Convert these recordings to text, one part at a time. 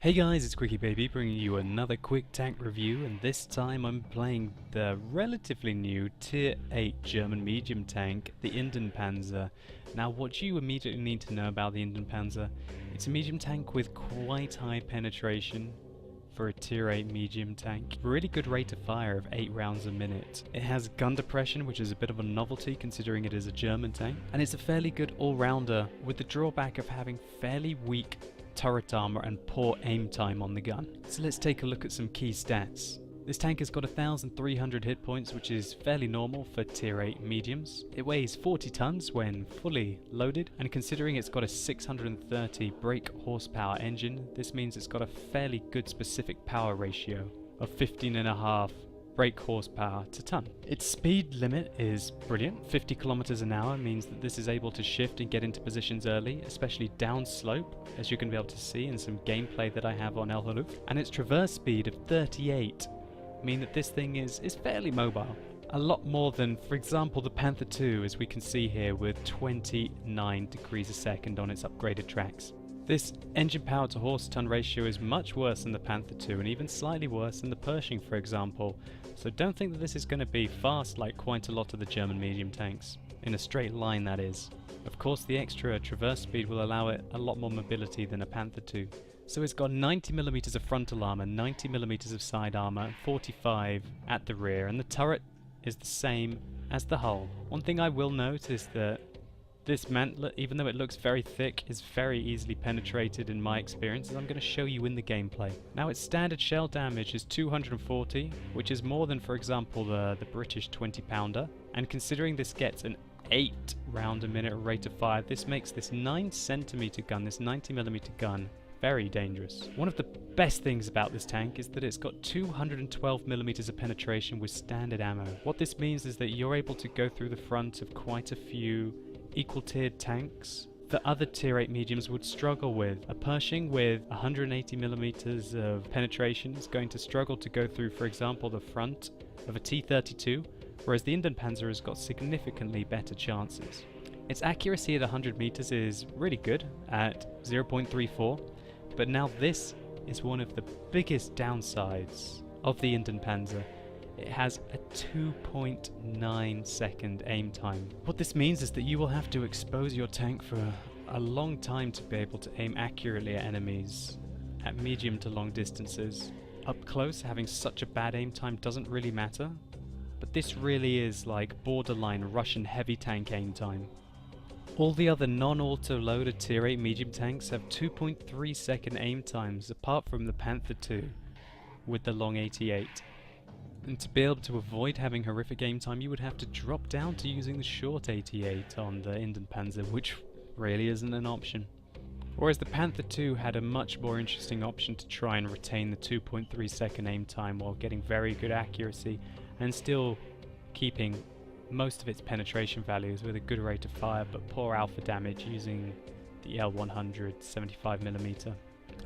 Hey guys, it's Quickie Baby bringing you another quick tank review, and this time I'm playing the relatively new Tier 8 German medium tank, the Indien Panzer. Now what you immediately need to know about the Indien Panzer, it's a medium tank with quite high penetration for a Tier 8 medium tank. Really good rate of fire of 8 rounds a minute. It has gun depression, which is a bit of a novelty considering it is a German tank, and it's a fairly good all-rounder with the drawback of having fairly weak turret armor and poor aim time on the gun. So let's take a look at some key stats. This tank has got 1,300 hit points, which is fairly normal for tier 8 mediums. It weighs 40 tons when fully loaded, and considering it's got a 630 brake horsepower engine, this means it's got a fairly good specific power ratio of 15.5 brake horsepower to ton. Its speed limit is brilliant. 50 kilometers an hour means that this is able to shift and get into positions early, especially downslope, as you're going to be able to see in some gameplay that I have on El Haruf. And its traverse speed of 38 mean that this thing is fairly mobile. A lot more than, for example, the Panther II, as we can see here, with 29 degrees a second on its upgraded tracks. This engine power to horse ton ratio is much worse than the Panther II and even slightly worse than the Pershing, for example, so don't think that this is going to be fast like quite a lot of the German medium tanks. In a straight line, that is. Of course, the extra traverse speed will allow it a lot more mobility than a Panther II. So it's got 90mm of frontal armor, 90mm of side armor, and 45 at the rear, and the turret is the same as the hull. One thing I will note is that this mantlet, even though it looks very thick, is very easily penetrated in my experience, as I'm going to show you in the gameplay. Now its standard shell damage is 240, which is more than, for example, the British 20-pounder, and considering this gets an 8 round a minute rate of fire, this makes this 9cm gun, this 90mm gun, very dangerous. One of the best things about this tank is that it's got 212mm of penetration with standard ammo. What this means is that you're able to go through the front of quite a few equal tiered tanks that other tier 8 mediums would struggle with. A Pershing with 180mm of penetration is going to struggle to go through, for example, the front of a T-32, whereas the Indien Panzer has got significantly better chances. Its accuracy at 100 meters is really good at 0.34, but now this is one of the biggest downsides of the Indien Panzer. It has a 2.9 second aim time. What this means is that you will have to expose your tank for a long time to be able to aim accurately at enemies at medium to long distances. Up close, having such a bad aim time doesn't really matter, but this really is like borderline Russian heavy tank aim time. All the other non-auto-loaded tier 8 medium tanks have 2.3 second aim times, apart from the Panther II with the long 88. And to be able to avoid having horrific aim time, you would have to drop down to using the short 88 on the Indien Panzer, which really isn't an option. Whereas the Panther II had a much more interesting option to try and retain the 2.3 second aim time while getting very good accuracy and still keeping most of its penetration values with a good rate of fire but poor alpha damage using the L100 75mm.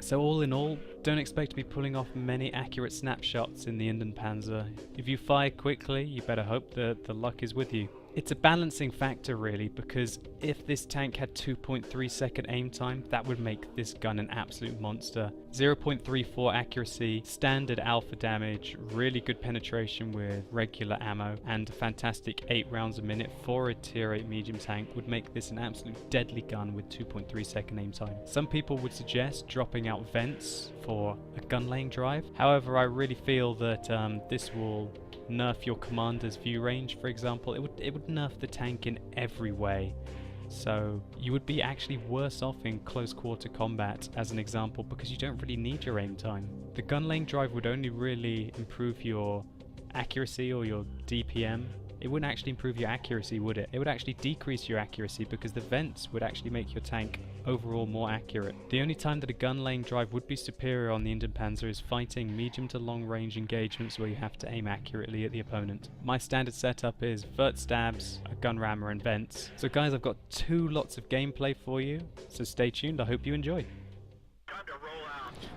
So all in all, don't expect to be pulling off many accurate snapshots in the Indien Panzer. If you fire quickly, you better hope that the luck is with you. It's a balancing factor really, because if this tank had 2.3 second aim time, that would make this gun an absolute monster. 0.34 accuracy, standard alpha damage, really good penetration with regular ammo, and a fantastic 8 rounds a minute for a tier 8 medium tank would make this an absolute deadly gun with 2.3 second aim time. Some people would suggest dropping out vents for a gun laying drive. However, I really feel that this will nerf your commander's view range, for example. It would nerf the tank in every way. So you would be actually worse off in close quarter combat, as an example, because you don't really need your aim time. The gun laying drive would only really improve your accuracy or your DPM. It wouldn't actually improve your accuracy, would it? It would actually decrease your accuracy because the vents would actually make your tank overall more accurate. The only time that a gun laying drive would be superior on the Indien Panzer is fighting medium to long range engagements where you have to aim accurately at the opponent. My standard setup is vert stabs, a gun rammer and vents. So guys, I've got 2 lots of gameplay for you, so stay tuned, I hope you enjoy.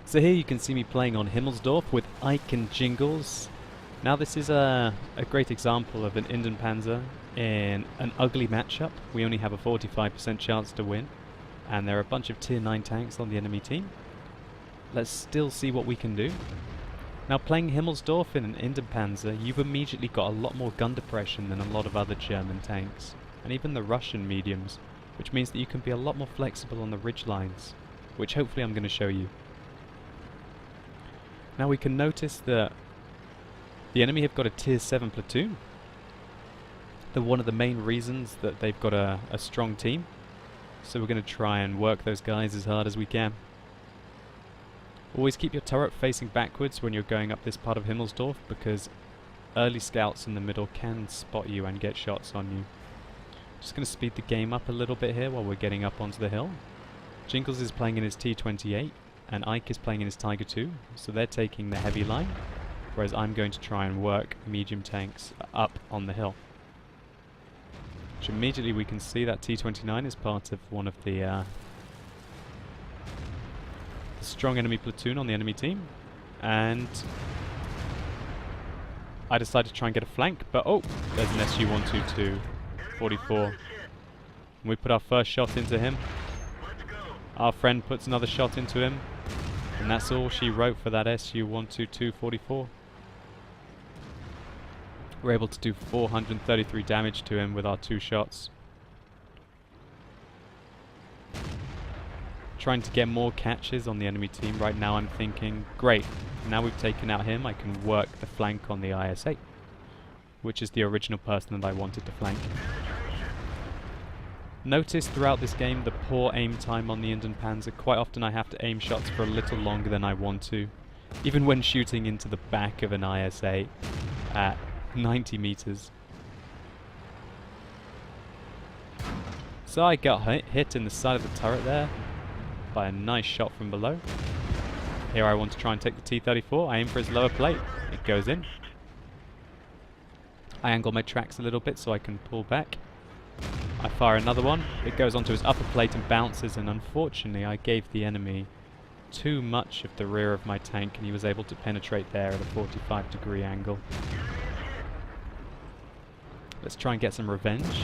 So here you can see me playing on Himmelsdorf with Ike and Jingles. Now this is a great example of an Indien Panzer in an ugly matchup. We only have a 45% chance to win, and there are a bunch of tier 9 tanks on the enemy team. let's still see what we can do. Now, playing Himmelsdorf in an Indien Panzer, you've immediately got a lot more gun depression than a lot of other German tanks, and even the Russian mediums, which means that you can be a lot more flexible on the ridge lines, which hopefully I'm going to show you. Now we can notice that the enemy have got a tier 7 platoon. They're one of the main reasons that they've got a strong team, so we're going to try and work those guys as hard as we can. Always keep your turret facing backwards when you're going up this part of Himmelsdorf, because early scouts in the middle can spot you and get shots on you. Just going to speed the game up a little bit here while we're getting up onto the hill. Jingles is playing in his T28 and Ike is playing in his Tiger 2, so they're taking the heavy line, whereas I'm going to try and work medium tanks up on the hill. Which immediately we can see that T29 is part of one of the strong enemy platoon on the enemy team, and I decided to try and get a flank, but oh, there's an SU-122 44. And we put our first shot into him. Our friend puts another shot into him, and that's all she wrote for that SU-122 44. We're able to do 433 damage to him with our 2 shots. Trying to get more catches on the enemy team. Right now I'm thinking, great, now we've taken out him, I can work the flank on the IS-8, which is the original person that I wanted to flank. Notice throughout this game the poor aim time on the Indien Panzer. Quite often I have to aim shots for a little longer than I want to, even when shooting into the back of an IS-8 at 90 meters. So I got hit in the side of the turret there by a nice shot from below. Here I want to try and take the T-34. I aim for his lower plate. It goes in. I angle my tracks a little bit so I can pull back. I fire another one. It goes onto his upper plate and bounces, and unfortunately I gave the enemy too much of the rear of my tank and he was able to penetrate there at a 45-degree angle. Let's try and get some revenge.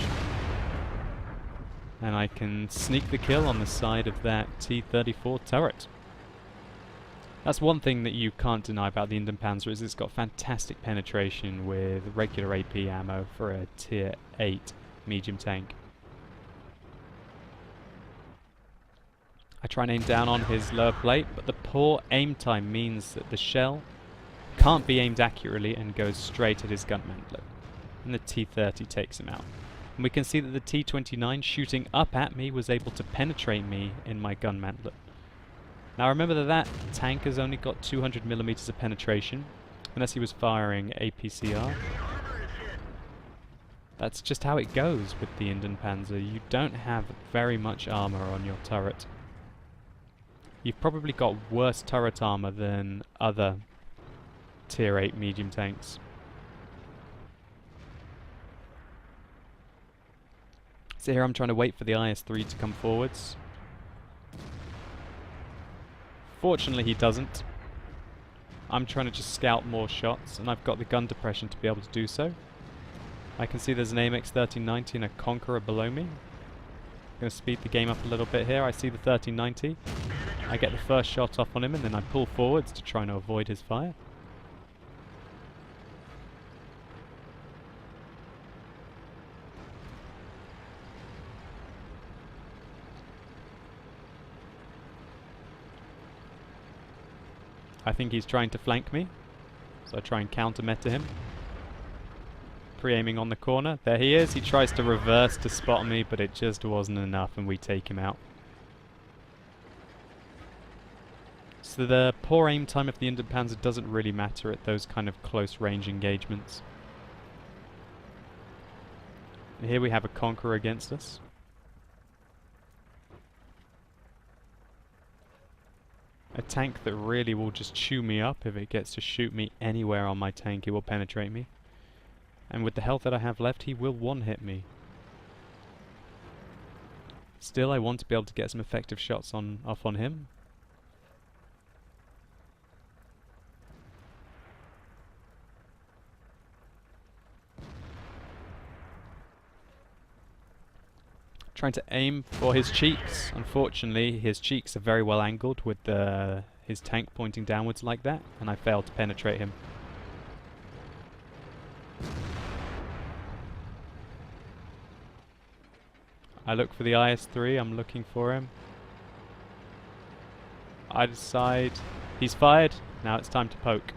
And I can sneak the kill on the side of that T-34 turret. That's one thing that you can't deny about the Indien Panzer, is it's got fantastic penetration with regular AP ammo for a tier 8 medium tank. I try and aim down on his lower plate, but the poor aim time means that the shell can't be aimed accurately and goes straight at his gun mantlet. And the T-30 takes him out. And we can see that the T-29 shooting up at me was able to penetrate me in my gun mantlet. Now remember that that tank has only got 200mm of penetration, unless he was firing APCR. That's just how it goes with the Indien Panzer. You don't have very much armor on your turret. You've probably got worse turret armor than other tier 8 medium tanks. So here I'm trying to wait for the IS-3 to come forwards. Fortunately he doesn't. I'm trying to just scout more shots, and I've got the gun depression to be able to do so. I can see there's an AMX 1390 and a Conqueror below me. I'm going to speed the game up a little bit here. I see the 1390. I get the first shot off on him, and then I pull forwards to try and avoid his fire. I think he's trying to flank me, so I try and counter-meta him. Pre-aiming on the corner. There he is. He tries to reverse to spot me, but it just wasn't enough, and we take him out. So the poor aim time of the Indien Panzer doesn't really matter at those kind of close-range engagements. And here we have a Conqueror against us. A tank that really will just chew me up. If it gets to shoot me anywhere on my tank, it will penetrate me. And with the health that I have left, he will one-hit me. Still, I want to be able to get some effective shots off on him. Trying to aim for his cheeks. Unfortunately, his cheeks are very well angled with the his tank pointing downwards like that, and I failed to penetrate him. I look for the IS-3, I'm looking for him. I decide he's fired, now it's time to poke.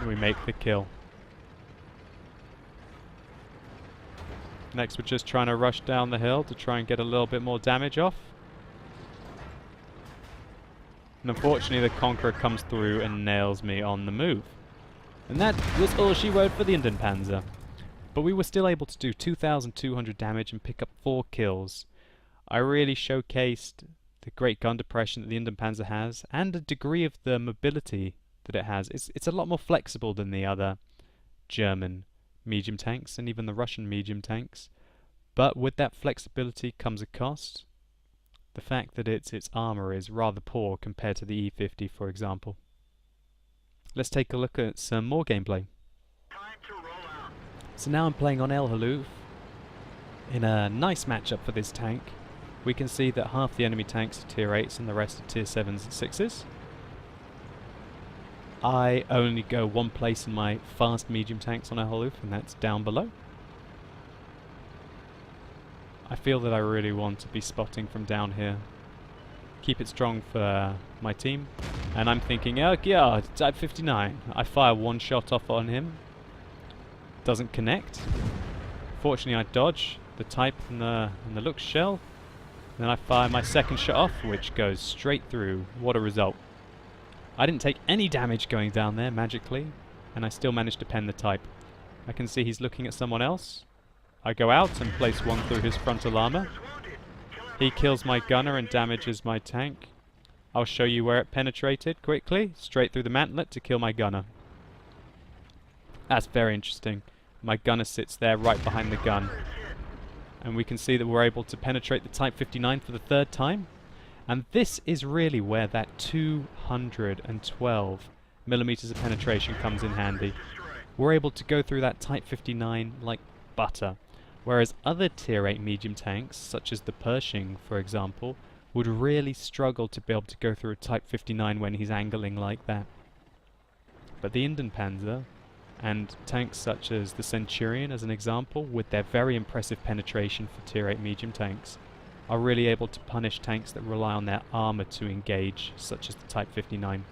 We make the kill. Next we're just trying to rush down the hill to try and get a little bit more damage off. And unfortunately the Conqueror comes through and nails me on the move. And that was all she wrote for the Indien Panzer. But we were still able to do 2,200 damage and pick up 4 kills. I really showcased the great gun depression that the Indien Panzer has, and a degree of the mobility that it has. It's a lot more flexible than the other German medium tanks, and even the Russian medium tanks. But with that flexibility comes a cost. The fact that its armor is rather poor compared to the E-50, for example. Let's take a look at some more gameplay. So now I'm playing on El Haluf in a nice matchup for this tank. We can see that half the enemy tanks are tier 8s and the rest are tier 7s and 6s. I only go one place in my fast medium tanks on El Haluf, and that's down below. I feel that I really want to be spotting from down here. Keep it strong for my team. And I'm thinking, oh yeah, Type 59. I fire one shot off on him. Doesn't connect. Fortunately I dodge the Type and the Lux shell. And then I fire my second shot off, which goes straight through. What a result. I didn't take any damage going down there magically, and I still managed to pen the Type. I can see he's looking at someone else. I go out and place one through his frontal armor. He kills my gunner and damages my tank. I'll show you where it penetrated quickly, straight through the mantlet to kill my gunner. That's very interesting. My gunner sits there right behind the gun. And we can see that we're able to penetrate the Type 59 for the 3rd time. And this is really where that 212 millimeters of penetration comes in handy. We're able to go through that Type 59 like butter. Whereas other tier 8 medium tanks, such as the Pershing for example, would really struggle to be able to go through a Type 59 when he's angling like that. But the Indien Panzer, and tanks such as the Centurion as an example, with their very impressive penetration for tier 8 medium tanks, are really able to punish tanks that rely on their armor to engage, such as the Type 59.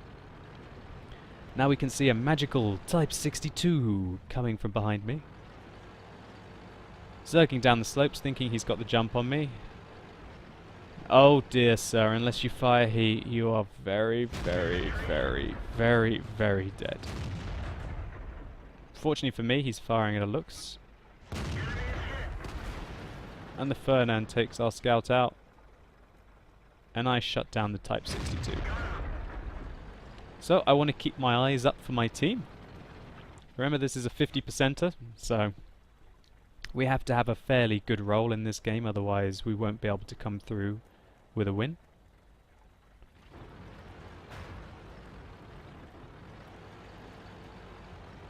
Now we can see a magical Type 62 coming from behind me. Zerging down the slopes thinking he's got the jump on me. Oh dear sir, unless you fire heat, you are very, very, very, very, very dead. Fortunately for me, he's firing at a Lux. And the Fernand takes our scout out. And I shut down the Type 62. So I want to keep my eyes up for my team. Remember, this is a 50%er, so we have to have a fairly good roll in this game, otherwise we won't be able to come through with a win.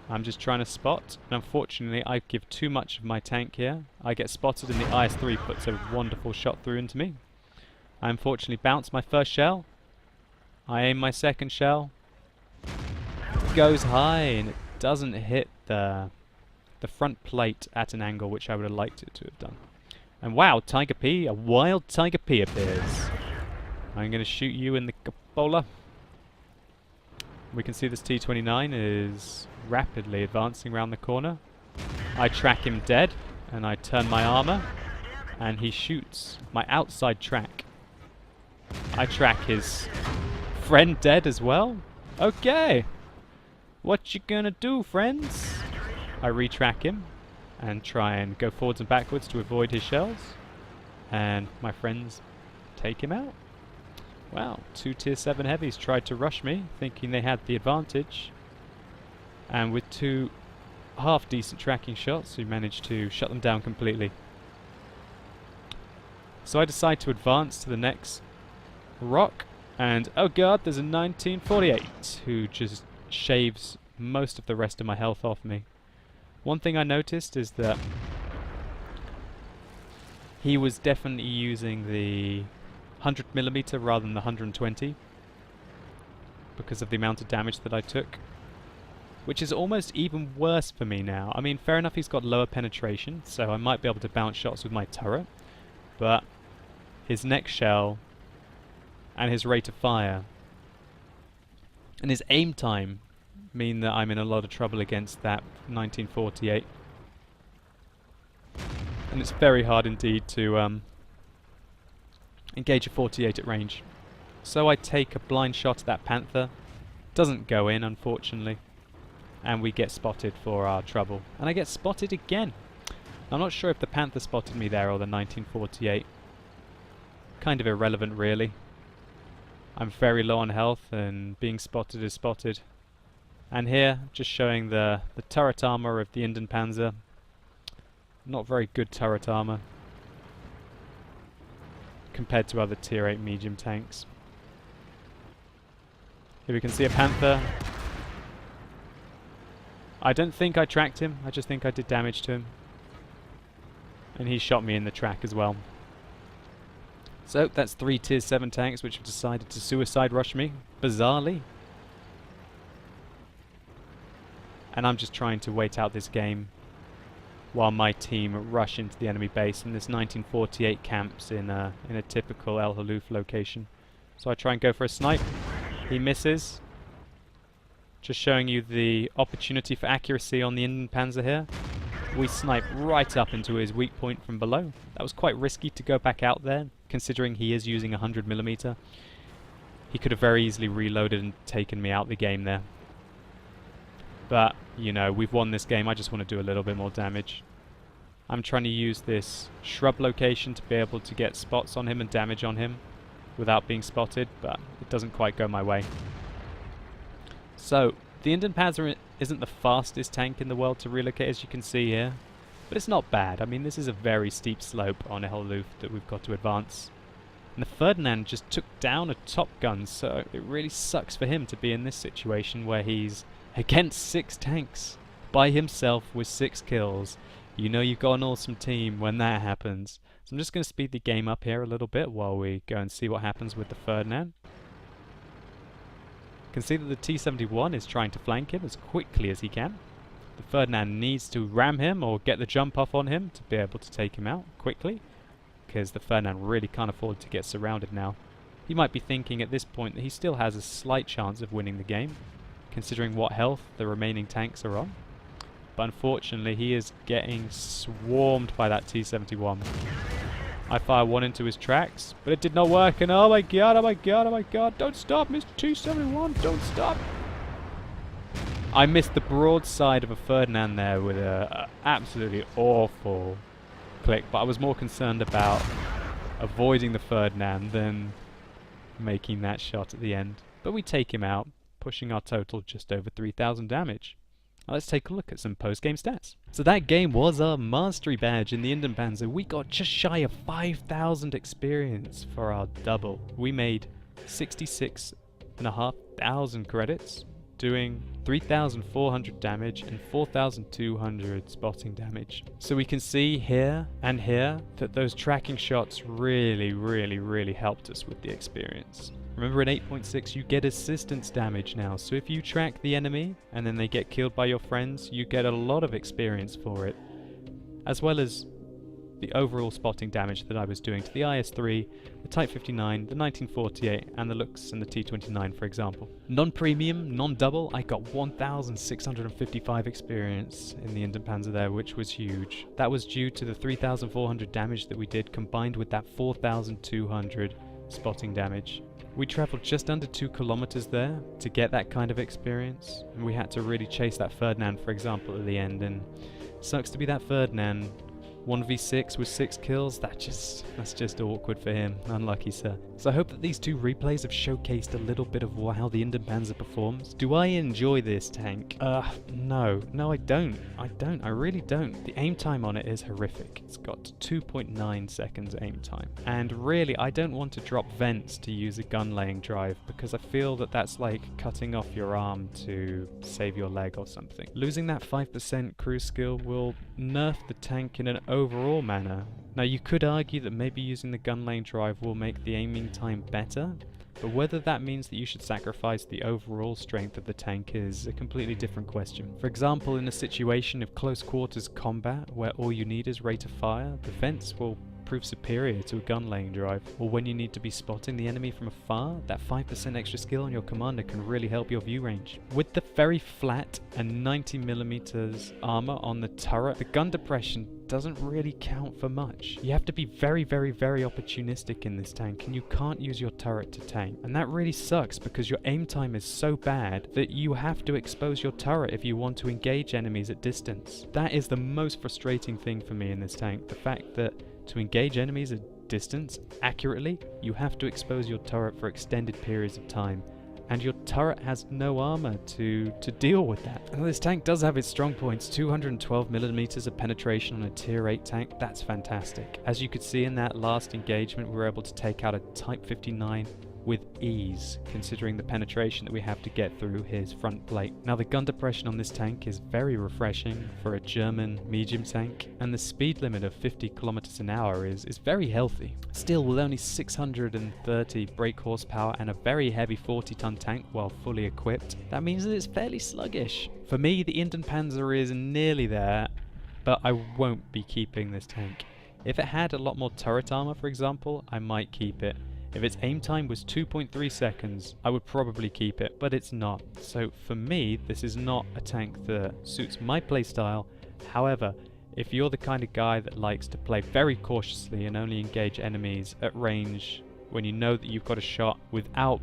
I'm just trying to spot, and unfortunately I give too much of my tank here. I get spotted and the IS-3 puts a wonderful shot through into me. I unfortunately bounce my first shell. I aim my second shell. It goes high and it doesn't hit the front plate at an angle which I would have liked it to have done. And wow, Tiger P, a wild Tiger P appears. I'm going to shoot you in the cupola. We can see this T-29 is rapidly advancing around the corner. I track him dead, and I turn my armor, and he shoots my outside track. I track his friend dead as well. Okay, what you gonna do, friends? I retrack him and try and go forwards and backwards to avoid his shells, and my friends take him out. Wow, 2 tier 7 heavies tried to rush me, thinking they had the advantage. And with 2 half-decent tracking shots, we managed to shut them down completely. So I decide to advance to the next rock, and oh god, there's a 1948 who just shaves most of the rest of my health off me. One thing I noticed is that he was definitely using the 100mm rather than the 120 because of the amount of damage that I took, which is almost even worse for me now. I mean, fair enough, he's got lower penetration, so I might be able to bounce shots with my turret, but his next shell and his rate of fire and his aim time mean that I'm in a lot of trouble against that 1948. And it's very hard indeed to engage a 48 at range. So I take a blind shot at that Panther. Doesn't go in, unfortunately. And we get spotted for our trouble. And I get spotted again. I'm not sure if the Panther spotted me there or the 1948. Kind of irrelevant, really. I'm very low on health, and being spotted is spotted. And here, just showing the turret armor of the Indien Panzer. Not very good turret armor compared to other tier 8 medium tanks. Here we can see a Panther. I don't think I tracked him, I just think I did damage to him. And he shot me in the track as well. So that's 3 tier 7 tanks which have decided to suicide rush me, bizarrely. And I'm just trying to wait out this game while my team rush into the enemy base, and this 1948 camps in a typical El Haloof location. So I try and go for a snipe. He misses. Just showing you the opportunity for accuracy on the Indien Panzer here. We snipe right up into his weak point from below. That was quite risky to go back out there, considering he is using 100mm. He could have very easily reloaded and taken me out the game there. But, you know, we've won this game. I just want to do a little bit more damage. I'm trying to use this shrub location to be able to get spots on him and damage on him without being spotted, but it doesn't quite go my way. So, the Indien Panzer isn't the fastest tank in the world to relocate, as you can see here, but it's not bad. I mean, this is a very steep slope on El Haloof that we've got to advance. And the Ferdinand just took down a Top Gun, so it really sucks for him to be in this situation where he's against 6 tanks by himself with 6 kills. You know you've got an awesome team when that happens. So I'm just going to speed the game up here a little bit while we go and see what happens with the Ferdinand. You can see that the T-71 is trying to flank him as quickly as he can. The Ferdinand needs to ram him or get the jump off on him to be able to take him out quickly, because the Ferdinand really can't afford to get surrounded now. He might be thinking at this point that he still has a slight chance of winning the game, considering what health the remaining tanks are on. But unfortunately he is getting swarmed by that T-71. I fire one into his tracks, but it did not work, and oh my god, oh my god, oh my god, don't stop, Mr. T-71, don't stop! I missed the broadside of a Ferdinand there with a absolutely awful click, but I was more concerned about avoiding the Ferdinand than making that shot at the end. But we take him out, pushing our total just over 3,000 damage. Now let's take a look at some post-game stats. So that game was our mastery badge in the Indien Panzer. We got just shy of 5,000 experience for our double. We made 66,500 credits, doing 3,400 damage and 4,200 spotting damage. So we can see here and here that those tracking shots really helped us with the experience. Remember, in 8.6 you get assistance damage now, so if you track the enemy and then they get killed by your friends, you get a lot of experience for it, as well as the overall spotting damage that I was doing to the IS-3, the Type 59, the 1948, and the Lux and the T-29, for example. Non-premium, non-double, I got 1,655 experience in the Indien Panzer there, which was huge. That was due to the 3,400 damage that we did, combined with that 4,200 spotting damage. We travelled just under 2 kilometers there to get that kind of experience, and we had to really chase that Ferdinand, for example, at the end, and sucks to be that Ferdinand. 1v6 with 6 kills, that's just awkward for him. Unlucky, sir. So I hope that these 2 replays have showcased a little bit of how the Indien Panzer performs. Do I enjoy this tank? No, I don't. I really don't. The aim time on it is horrific. It's got 2.9 seconds aim time. And really, I don't want to drop vents to use a gun laying drive, because I feel that that's like cutting off your arm to save your leg or something. Losing that 5% cruise skill will nerf the tank in an overall manner. Now you could argue that maybe using the gun lane drive will make the aiming time better, but whether that means that you should sacrifice the overall strength of the tank is a completely different question. For example, in a situation of close quarters combat where all you need is rate of fire, the fence will prove superior to a gun lane drive, or when you need to be spotting the enemy from afar, that 5% extra skill on your commander can really help your view range. With the very flat and 90mm armor on the turret, the gun depression doesn't really count for much. You have to be very opportunistic in this tank, and you can't use your turret to tank. And that really sucks because your aim time is so bad that you have to expose your turret if you want to engage enemies at distance. That is the most frustrating thing for me in this tank, the fact that to engage enemies at distance accurately, you have to expose your turret for extended periods of time, and your turret has no armor to deal with that. And this tank does have its strong points. 212mm of penetration on a tier 8 tank, that's fantastic. As you could see in that last engagement, we were able to take out a Type 59 with ease, considering the penetration that we have to get through his front plate. Now the gun depression on this tank is very refreshing for a German medium tank, and the speed limit of 50 kilometers an hour is very healthy. Still, with only 630 brake horsepower and a very heavy 40-ton tank while fully equipped, that means that it's fairly sluggish. For me, the Indien Panzer is nearly there, but I won't be keeping this tank. If it had a lot more turret armor, for example, I might keep it. If its aim time was 2.3 seconds, I would probably keep it, but it's not. So for me, this is not a tank that suits my playstyle. However, if you're the kind of guy that likes to play very cautiously and only engage enemies at range when you know that you've got a shot without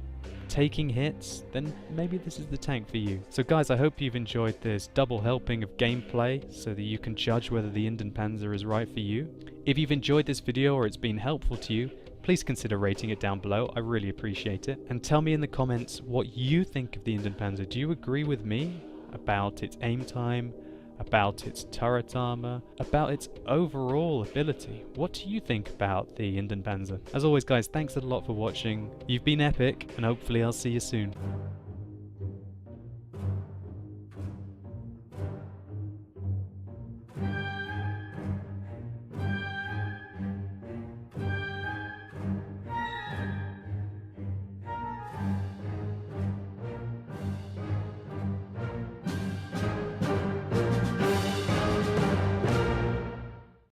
taking hits, then maybe this is the tank for you. So guys, I hope you've enjoyed this double helping of gameplay so that you can judge whether the Indien Panzer is right for you. If you've enjoyed this video or it's been helpful to you, please consider rating it down below, I really appreciate it. And tell me in the comments what you think of the Indien Panzer. Do you agree with me about its aim time, about its turret armor, about its overall ability? What do you think about the Indien Panzer? As always guys, thanks a lot for watching. You've been epic, and hopefully I'll see you soon.